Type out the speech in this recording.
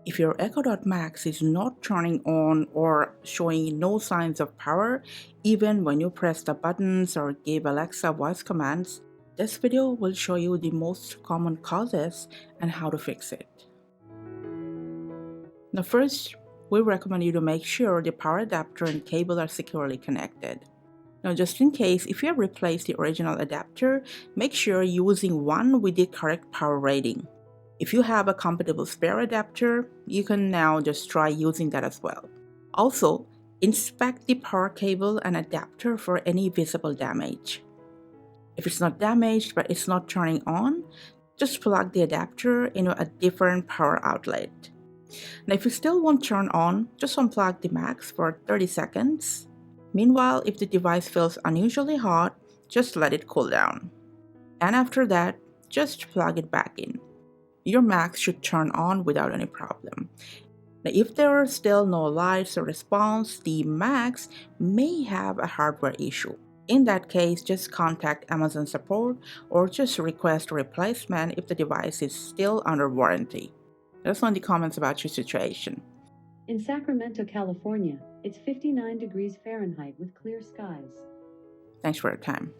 If your Echo Dot Max is not turning on or showing no signs of power, even when you press the buttons or give Alexa voice commands, this video will show you the most common causes and how to fix it. Now first, we recommend you to make sure the power adapter and cable are securely connected. Now just in case, if you have replaced the original adapter, make sure you're using one with the correct power rating. If you have a compatible spare adapter, you can now just try using that as well. Also, inspect the power cable and adapter for any visible damage. If it's not damaged but it's not turning on, just plug the adapter into a different power outlet. Now if you still won't turn on, just unplug the Max for 30 seconds. Meanwhile, if the device feels unusually hot, just let it cool down. And after that, just plug it back in. Your Max should turn on without any problem. Now, if there are still no lights or response, the Max may have a hardware issue. In that case, just contact Amazon support or just request a replacement if the device is still under warranty. Let us know in the comments about your situation. In Sacramento, California, it's 59 degrees Fahrenheit with clear skies. Thanks for your time.